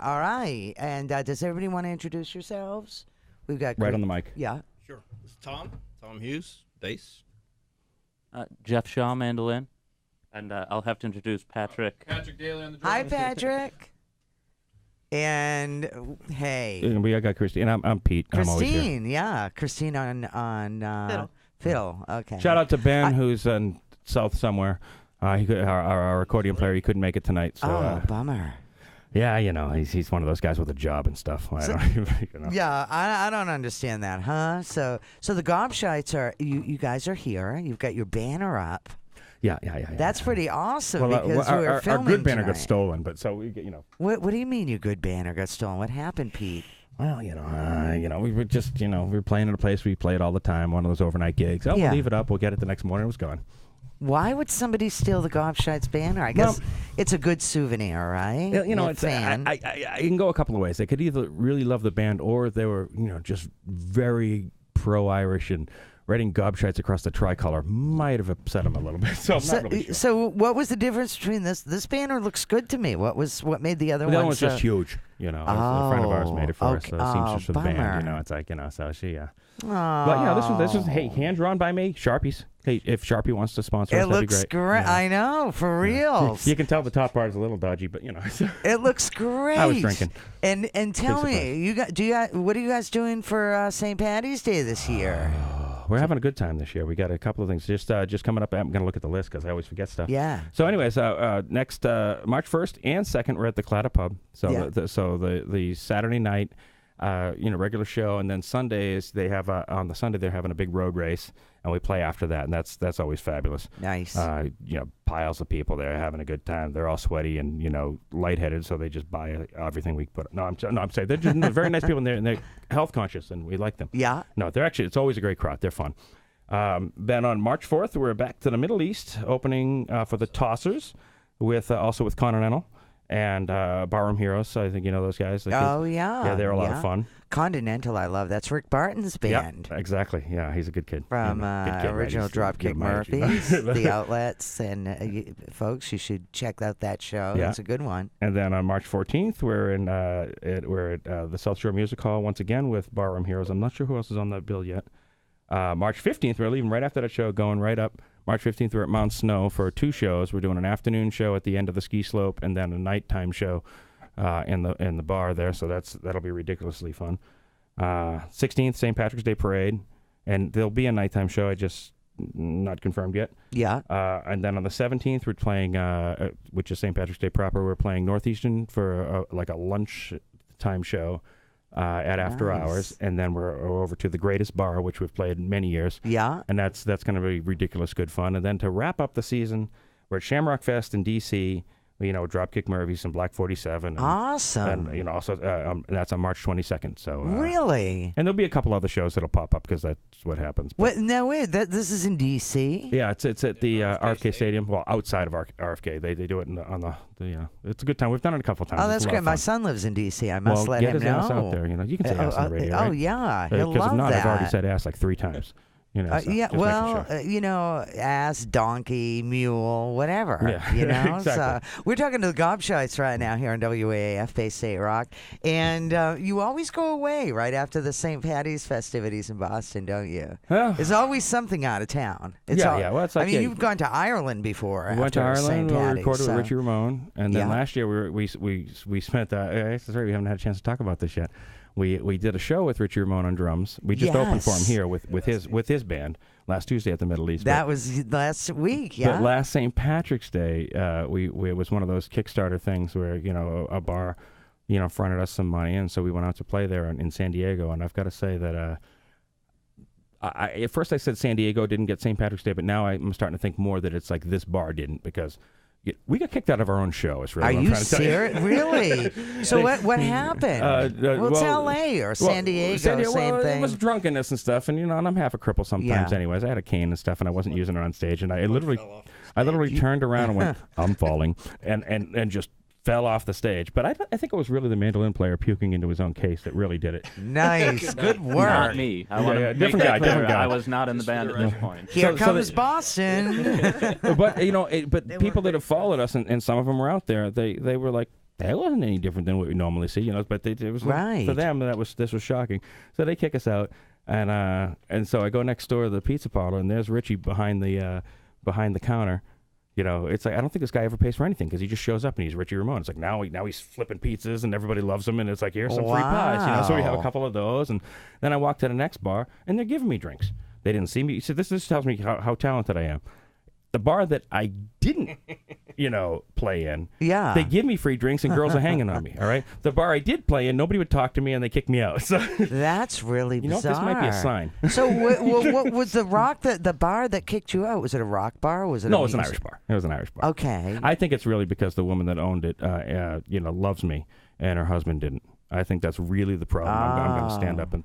All right. And does everybody want to introduce yourselves? We've got Right on the mic. Yeah. Sure. This is Tom Hughes, bass. Jeff Shaw, mandolin. And I'll have to introduce Patrick. Patrick Daly on the drums. Hi, Patrick. And hey, I got Christine. I'm Pete. I'm always here. Christine. Yeah, Christine on Phil. Okay. Shout out to Ben, who's in South somewhere. Our accordion player, he couldn't make it tonight. So, bummer. Yeah, he's one of those guys with a job and stuff. Yeah, I don't understand that, huh? So the Gobshites are you guys are here. You've got your banner up. Yeah. That's pretty awesome because our filming good banner tonight. got stolen, but so we get What do you mean your good banner got stolen? What happened, Pete? Well, we were just we were playing at a place we played all the time, one of those overnight gigs. Yeah. We'll leave it up. We'll get it the next morning. It was gone. Why would somebody steal the Gobshites banner? I guess it's a good souvenir, right? It's I can go a couple of ways. They could either really love the band, or they were just very pro-Irish, and writing Gobshites across the tricolor might have upset them a little bit. So I'm not really sure. So what was the difference between this? This banner looks good to me. What made the other one? The other one's just huge. A friend of ours made it for us. So it seems just for the bummer. band. It's like so she. But this was hand drawn by me. Sharpies. Hey, if Sharpie wants to sponsor us, that'd be great. Great. I know, for real. You can tell the top part is a little dodgy, but It looks great. I was drinking. And tell me, what are you guys doing for St. Patty's Day this year? We're having a good time this year. We got a couple of things just coming up. I'm going to look at the list because I always forget stuff. Yeah. So, anyways, next March 1st and 2nd, we're at the Clatta Pub. So, the Saturday night, regular show, and then Sundays they have on the Sunday they're having a big road race, and we play after that, and that's always fabulous. Nice. Piles of people there having a good time. They're all sweaty and lightheaded, so they just buy everything we put. I'm saying they're just very nice people, and they're health conscious, and we like them. Yeah. No, it's always a great crowd. They're fun. Then on March 4th, we're back to the Middle East, opening for the Tossers, also with Continental and Barroom Heroes. So I think you know those guys. Yeah. Yeah, they're a lot of fun. Continental, I love. That's Rick Barton's band. Yeah, exactly. Yeah, he's a good kid. From good kid, original right? Dropkick Murphys, the Outlets, and folks, you should check out that show. Yeah. It's a good one. And then on March 14th, we're at the South Shore Music Hall once again with Barroom Heroes. I'm not sure who else is on that bill yet. March 15th, we're leaving right after that show, going right up. March 15th, we're at Mount Snow for 2 shows. We're doing an afternoon show at the end of the ski slope, and then a nighttime show in the bar there. So that'll be ridiculously fun. 16th, St. Patrick's Day Parade, and there'll be a nighttime show. I just not confirmed yet. Yeah. And then on the 17th, we're playing, which is St. Patrick's Day proper. We're playing Northeastern for a lunchtime show. At after hours, and then we're over to the Greatest Bar, which we've played many years. Yeah, and that's going to be ridiculous good fun. And then to wrap up the season, we're at Shamrock Fest in D.C. Dropkick Murphys and Black 47. And, awesome. And also that's on March 22nd. So really, and there'll be a couple other shows that'll pop up because that's what happens. Wait, this is in D.C. Yeah, it's at the RFK Stadium. Well, outside of RFK, they do it it's a good time. We've done it a couple times. Oh, that's great. My son lives in D.C. I must let him get his know. ass out there. You can say ass on the radio. Oh right? yeah, he'll love Because if not, that. I've already said ass like 3 times. Ass, donkey, mule, whatever. Yeah. Exactly. So we're talking to the Gobshites right now here on WAAF Bay State Rock, and you always go away right after the St. Patty's festivities in Boston, don't you? There's always something out of town. Well, it's like, you've gone to Ireland before. We went to Ireland. We recorded with Richie Ramone, and then Yeah. last year we spent. Sorry, we haven't had a chance to talk about this yet. We did a show with Richie Ramone on drums. We just opened for him here with his band last Tuesday at the Middle East. That was last week, yeah. But last St. Patrick's Day, it was one of those Kickstarter things where a bar, fronted us some money, and so we went out to play there in San Diego. And I've got to say that at first I said San Diego didn't get St. Patrick's Day, but now I'm starting to think more that it's like this bar didn't, because we got kicked out of our own show. Is really Are what I'm you trying to tell you. serious? Really? So what happened? It's L.A. or San Diego, same thing. It was drunkenness and stuff, and and I'm half a cripple sometimes. Yeah. Anyways, I had a cane and stuff, and I wasn't using it on stage, and I literally turned around and went, "I'm falling," and just fell off the stage. But I think it was really the mandolin player puking into his own case that really did it. Nice, good work. Not me. I want to different guy. I was not in the band at this point. Here comes Boston. But but people that have followed us, and some of them were out there, they were like, that wasn't any different than what we normally see, But it was Right. for them this was shocking. So they kick us out, and so I go next door to the pizza parlor, and there's Richie behind the counter. It's like I don't think this guy ever pays for anything because he just shows up and he's Richie Ramone. It's like now he's flipping pizzas and everybody loves him, and it's like, here's some free pies, So we have a couple of those, and then I walk to the next bar and they're giving me drinks. They didn't see me. So this tells me how talented I am. The bar that I didn't, play in, Yeah. they give me free drinks and girls are hanging on me. All right. The bar I did play in, nobody would talk to me and they kicked me out. So That's really bizarre. this might be a sign. So what was the bar that kicked you out? Was it a rock bar? Or was it? No, it was an Irish bar. It was an Irish bar. Okay. I think it's really because the woman that owned it, loves me, and her husband didn't. I think that's really the problem. I'm going to stand up and,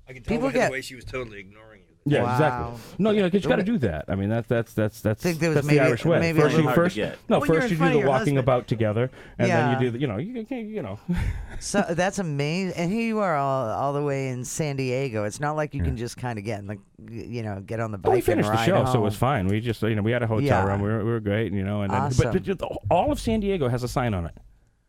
I can tell People by get- the way she was totally ignoring you. Yeah, Wow. exactly. No, because you got to do that. I mean, that's think there was that's maybe- the Irish way. maybe a First, little- Hard to get. no, When you're first in you front do of the your walking husband. about together, and Yeah. then you do the, So that's amazing. And here you are all the way in San Diego. It's not like you can just kind of get in get on the bike we and finished the ride show, home. so it was fine. We just, we had a hotel Yeah. room. We were great, and then, Awesome. but all of San Diego has a sign on it.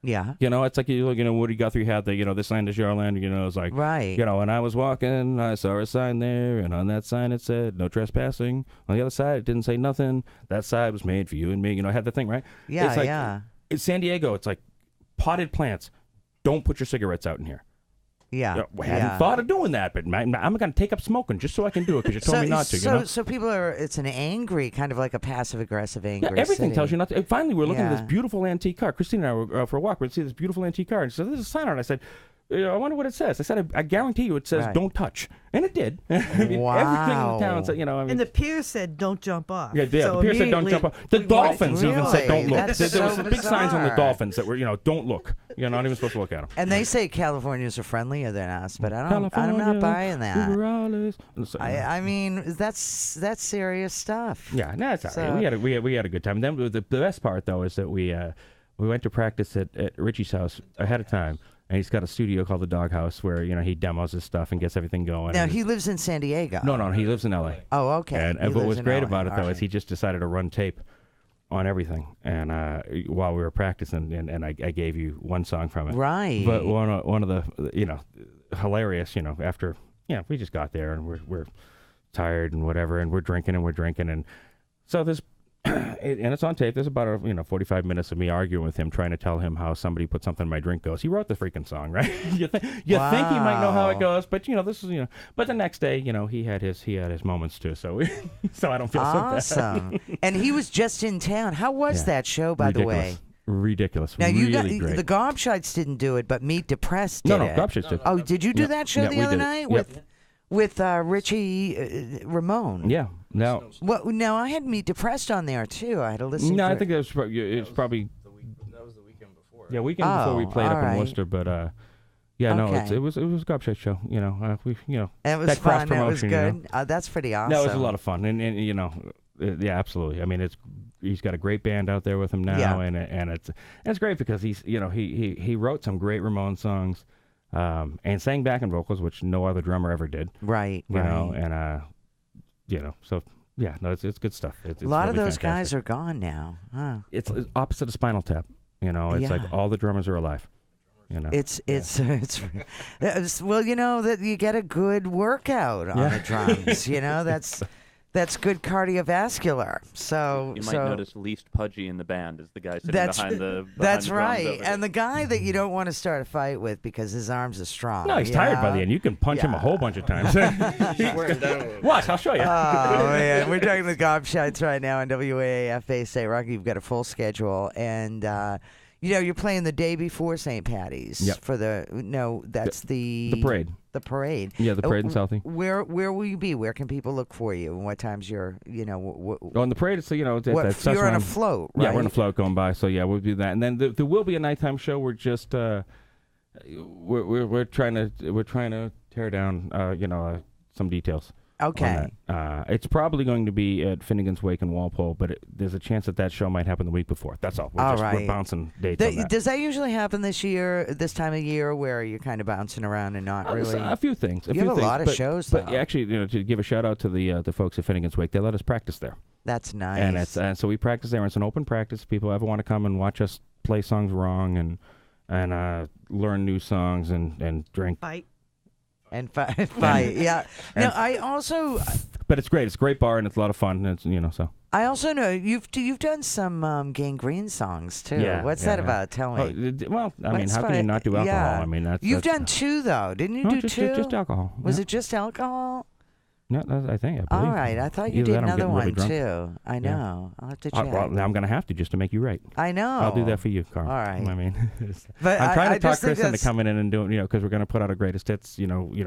Yeah. It's like Woody Guthrie had the this land is your land. It's like Right. And I was walking, I saw a sign there, and on that sign it said no trespassing. On the other side, it didn't say nothing. That side was made for you and me. I had the thing right. Yeah, It's like, yeah. In San Diego, it's like potted plants. Don't put your cigarettes out in here. Yeah. I hadn't thought of doing that, but I'm going to take up smoking just so I can do it because you told me not to. So people it's an angry, kind of like a passive-aggressive angry Yeah, everything city. tells you not to. And finally, we're looking at this Yeah. beautiful antique car. Christine and I were for a walk. We'd see this beautiful antique car. And so there's a sign on it. I said, I wonder what it says. I said, I guarantee you it says Right. don't touch. And it did. I mean, Wow. everything in the town said, And the pier said, "Don't jump off." Yeah, So the pier said don't immediately jump off. The we went- dolphins even said don't Really? look. That's There was so big signs on the bizarre. dolphins that were, don't look. You're not even supposed to look at them. And they say Californians are friendlier than us, but I'm California, not buying that. Uber and so- I mean, that's serious stuff. Yeah, no, it's all So- right. We had a good time. Then the best part though is that we went to practice at Richie's house ahead of time, and he's got a studio called the Doghouse where he demos his stuff and gets everything going. Now and he lives in San Diego. no, he lives in L.A. Oh, okay. And He what lives was in great LA. about it All though is right. he just decided to run tape on everything, and while we were practicing, and I gave you one song from it. Right. But one of the hilarious after we just got there and we're tired and whatever, and we're drinking and so this and it's on tape. There's about 45 minutes of me arguing with him, trying to tell him how somebody put something in my drink goes. He wrote the freaking song, right? you think he might know how it Wow. goes, but this is But the next day, he had his moments too. So so I don't feel so bad. Awesome. And he was just in town. How was Yeah. that show, by the way? Ridiculous. Now really great. the Gobshites didn't do it, but Meet Depressed did no, it. Gobshites did. Oh, did you do Yeah. that show Yeah, the we other did it. night Yep. with Richie Ramone? Yeah. Now, Well, no, I had Meet Depressed on there too. I had to listen. no, for I think it's probably That was the weekend before. weekend before we Oh, played up all right. in Worcester, but yeah, no, Okay. it was a Gobshite show. We And it was that fun. It was cross-promotion, good. That's pretty awesome. No, it was a lot of fun, and yeah, absolutely. I mean, he's got a great band out there with him now, Yeah. and it's great because he's he wrote some great Ramone songs, and sang backing vocals, which no other drummer ever did. Right. You right. know, and so yeah, no, it's good stuff. It's a lot of really those guys fantastic. are gone now. Huh. It's opposite of Spinal Tap. It's like Yeah. all the drummers are alive. It's well, that you get a good workout on the drums. That's good cardiovascular. So You might notice least pudgy in the band is the guy sitting that's behind the that's drums right. over And the guy that you don't want to start a fight with because his arms are strong. No, he's tired by the end. You can punch him a Yeah. whole bunch of times. He's wearing down a little. Watch, I'll show you. Oh man, we're talking to the Gobshites right now on WAAF Base State Rock. You've got a full schedule, and you're playing the day before St. Patty's Yep. for the The parade. The parade. Yeah, the parade in Southie. Where will you be? Where can people look for you? And what times you're On the parade, it's that's you're on a around- float, right? Yeah, we're on a float going by. So yeah, we'll do that, and then there will be a nighttime show. We're just we're trying to tear down some details. on Okay. that. It's probably going to be at Finnegan's Wake in Walpole, but there's a chance that show might happen the week before. That's all. All We're right. bouncing dates on that. Does that usually happen this time of year, where you're kind of bouncing around and not There's really? a few things. You have a lot of shows, but though. actually, to give a shout out to the folks at Finnegan's Wake, they let us practice there, That's nice. and it's so we practice there. And it's an open practice. People ever want to come and watch us play songs wrong and learn new songs and drink. Fight. And fight. Yeah. No, I also. But it's great. It's a great bar and it's a lot of fun. And it's, so. I also know you've done some Gangrene songs too. Yeah, What's that about? Tell me. Well, I mean, how can you not do alcohol? Yeah. I mean, You've that's, done two though, didn't you? no, Do just, two? Just alcohol. Was yeah. it just alcohol? No, I think. I believe. All right, I thought you Either did that or I'm another getting really one drunk. too. I know. I'll have to check. Well, now I'm going to have to just to make you right. I know. I'll do that for you, Carl. All right. I mean, But I'm trying I to talk just think Chris into that's- coming in and doing, because we're going to put out a greatest hits,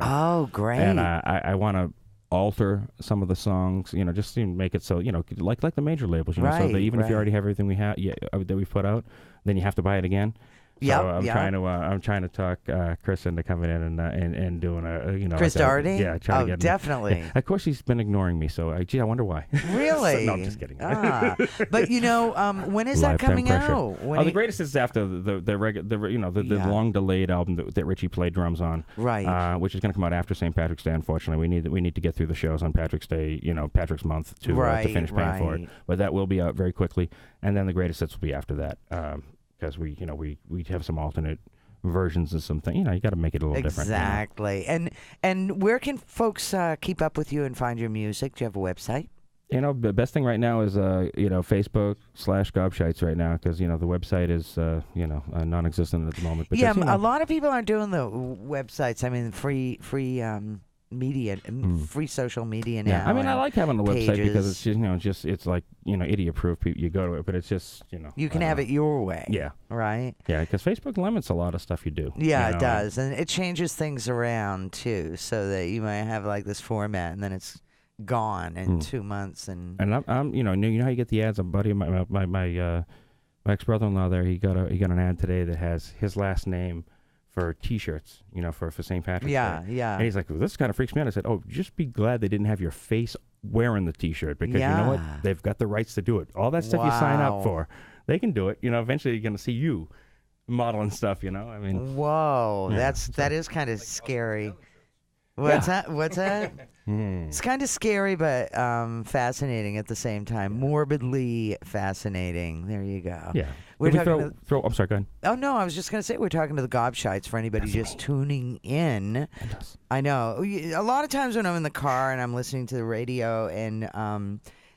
Oh, great. and I want to alter some of the songs, just to make it so, like the major labels, so Right, that even if you right. already have everything we have that we've put out, then you have to buy it again. So Yep, I'm trying to talk Chris into coming in and doing a Chris like a- Doherty? Yeah, trying Oh, to get him. definitely. Yeah. Of course, he's been ignoring me. So I wonder why. Really? No, I'm just kidding. But when is that Lifetime coming pressure. out? When The greatest is after the Yeah. long delayed album that Richie played drums on, Right. which is going to come out after St. Patrick's Day. Unfortunately, we need to get through the shows on Patrick's Day, Patrick's Month to finish paying for it. Right. But that will be out very quickly, and then the greatest hits will be after that, because we have some alternate versions of something. You got to make it a little different. Exactly. And where can folks keep up with you and find your music? Do you have a website? The best thing right now is Facebook /Gobshites right now, because the website is non-existent at the moment. But Yeah, just, a lot of people aren't doing the websites. I mean, free media, free social media now. Yeah, I mean, I and like having the website because pages. it's just it's like idiot-proof. You go to it, but it's just You can have it your way. Yeah, Right? yeah, because Facebook limits a lot of stuff you do. Yeah, you know? it does. And it changes things around, too, so that you might have, like, this format, and then it's gone in 2 months. And And I'm you know how you get the ads. A buddy of my ex-brother-in-law there, he got an ad today that has his last name for T-shirts, for St. Patrick's yeah, Day. yeah. And he's like, well, this kind of freaks me out. I said, oh, just be glad they didn't have your face wearing the T-shirt, because you know what? Yeah. They've got the rights to do it. All that stuff you sign Wow. up for, they can do it. Eventually you're going to see you modeling stuff, I mean. Whoa, Yeah, that is kind of scary. What's that? It's kind of scary, but fascinating at the same time. Morbidly fascinating. There you go. Yeah. We're Did we talking throw, I'm sorry, go ahead. Oh, no, I was just going to say we're talking to the Gobshites for anybody just tuning in. I know. A lot of times when I'm in the car and I'm listening to the radio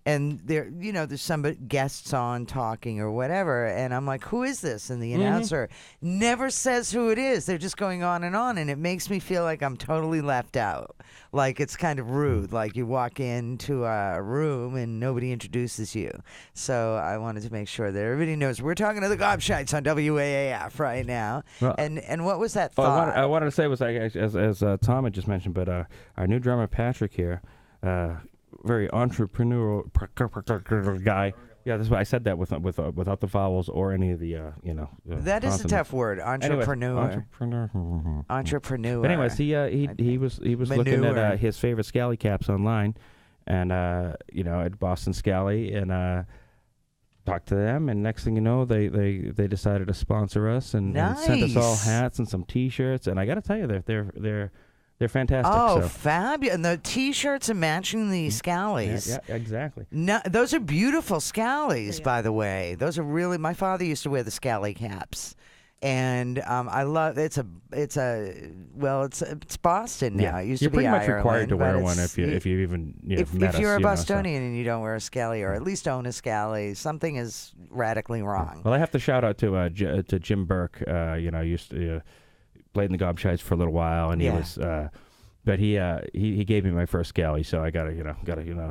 and there, there's some guests on talking or whatever, and I'm like, who is this? And the announcer never says who it is. They're just going on, and it makes me feel like I'm totally left out. Like it's kind of rude. Like you walk into a room and nobody introduces you. So I wanted to make sure that everybody knows we're talking to the Gobshites on WAAF right now. Well, and what was that Oh, thought? I wanted to say was, as Tom had just mentioned, but our new drummer Patrick here, very entrepreneurial guy. Yeah, that's why I said that without the vowels or any of the That is a consonants. tough word, entrepreneur. Entrepreneur. Entrepreneur. But anyways, he was looking Manure. at his favorite Scally caps online, and at Boston Scally, and talked to them, and next thing you know, they decided to sponsor us and sent us all Nice. hats and some T-shirts, and I got to tell you, they're fantastic. Oh, so. fabulous! And the T-shirts are matching the Scallies. Yeah, exactly. No, those are beautiful Scallies, by the way. Those are really. My father used to wear the Scally caps, and I love. It's Boston now. Yeah. It used You're to be pretty much Ireland, required to wear but one it's- if you even If met us. you're a you know, so. Bostonian and you don't wear a Scally, or at least own a Scally, something is radically wrong. Well, I have to shout out to Jim Burke. Used to played in the Gobshites for a little while, and he Yeah. was. But he gave me my first Scally, so I gotta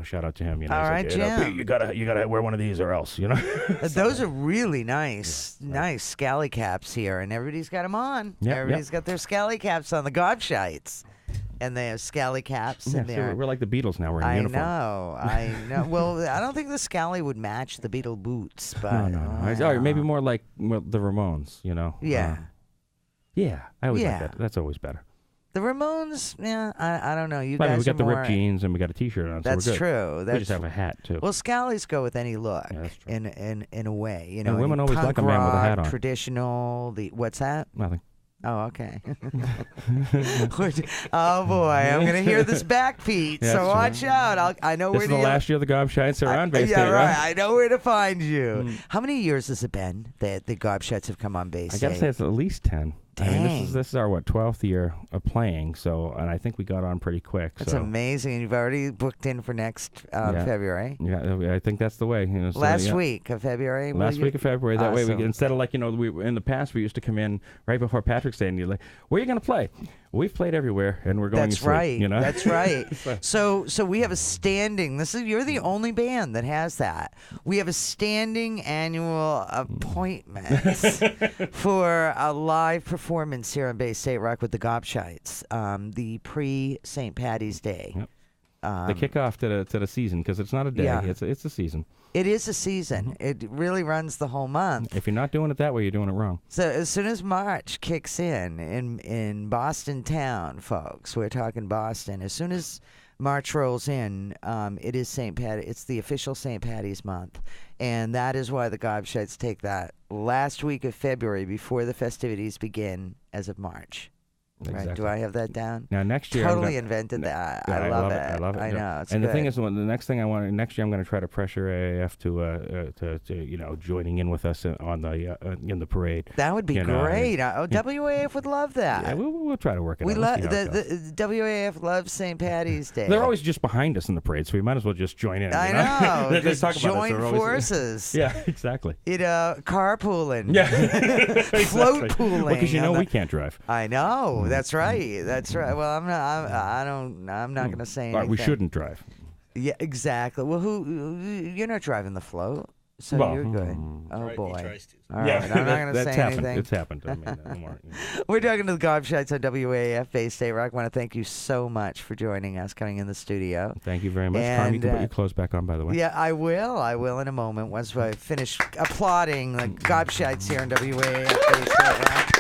shout out to him. All right, He's like, Jim. you gotta wear one of these or else, Those are really nice Scally caps here, and everybody's got them on. Yep, Everybody's got their Scally caps on, the Gobshites, and they have Scally caps Yeah, in there. so we're like the Beatles now. We're in I uniform. know. Well, I don't think the Scally would match the Beatle boots, but No. Maybe more like the Ramones. Yeah. Yeah, I always like Yeah. that. That's always better. The Ramones, I don't know. You I mean, guys we got are the more, ripped jeans and we got a T-shirt on. That's so we're good. true. We That's just have a hat too. Well, Scallies go with any look, Yeah, that's true. in a way. And women any always punk like a man with a hat rock, on. Traditional. What's that? Nothing. Oh, okay. Oh boy, I'm gonna hear this back, Pete. Yeah, so that's watch out. I know This where is the last year the Gobshites are on Bay yeah, State, right. I know where to find you. How many years has it been that the Gobshites have come on Bay I State? gotta say it's at least 10. I mean, Dang. this is our 12th year of playing, and I think we got on pretty quick. That's so. amazing. You've already booked in for next February. Yeah, I think that's the way. Last week of February. Last week of February. That way, Awesome. instead of we in the past we used to come in right before Patrick's Day, and you're like, "Where are you going to play?" We've played everywhere, and we're going. That's to sleep, right. You know? That's right. So we have a standing. You're the only band that has that. We have a standing annual appointment for a live performance here on Bay State Rock with the Gobshites, the pre-St. Patty's Day. Yep. The kickoff to the season, because it's not a day; Yeah. it's a season. It is a season. It really runs the whole month. If you're not doing it that way, you're doing it wrong. So as soon as March kicks in Boston town, folks, we're talking Boston. As soon as March rolls in, it is St. Patty. It's the official St. Patty's month, and that is why the Gobshites take that last week of February before the festivities begin as of March. Exactly. Right? Do I have that down? Now next year, Totally invented that. I love it. I love it. I yeah. know. It's and good. the thing is, the next thing I want next year, I'm going to try to pressure AAF to joining in with us on the in the parade. That would be great. WAAF would love that. Yeah, we'll try to work it out. We love Let's see how it goes. the WAF loves St. Patty's Day. They're always just behind us in the parade, so we might as well just join in. I know. They Just talk about it, so join they're always- forces. Yeah, exactly. Carpooling. Yeah, Float exactly. pooling. Well, because we can't drive. I know. That's right. That's right. Well, I'm not going to say anything. We shouldn't drive. Yeah, exactly. Well, you're not driving the float, so Well, you're good. Oh He boy. tries to. All right. I'm not going to that's say happened. anything. It's happened. I mean, no more, We're talking to the Gobshites on WAAF Bay State Rock. I want to thank you so much for joining us, coming in the studio. Thank you very much, Carm. You can And, put your clothes back on, by the way. Yeah, I will. I will in a moment once I finish applauding the Gobshites here on WAAF Bay State Rock.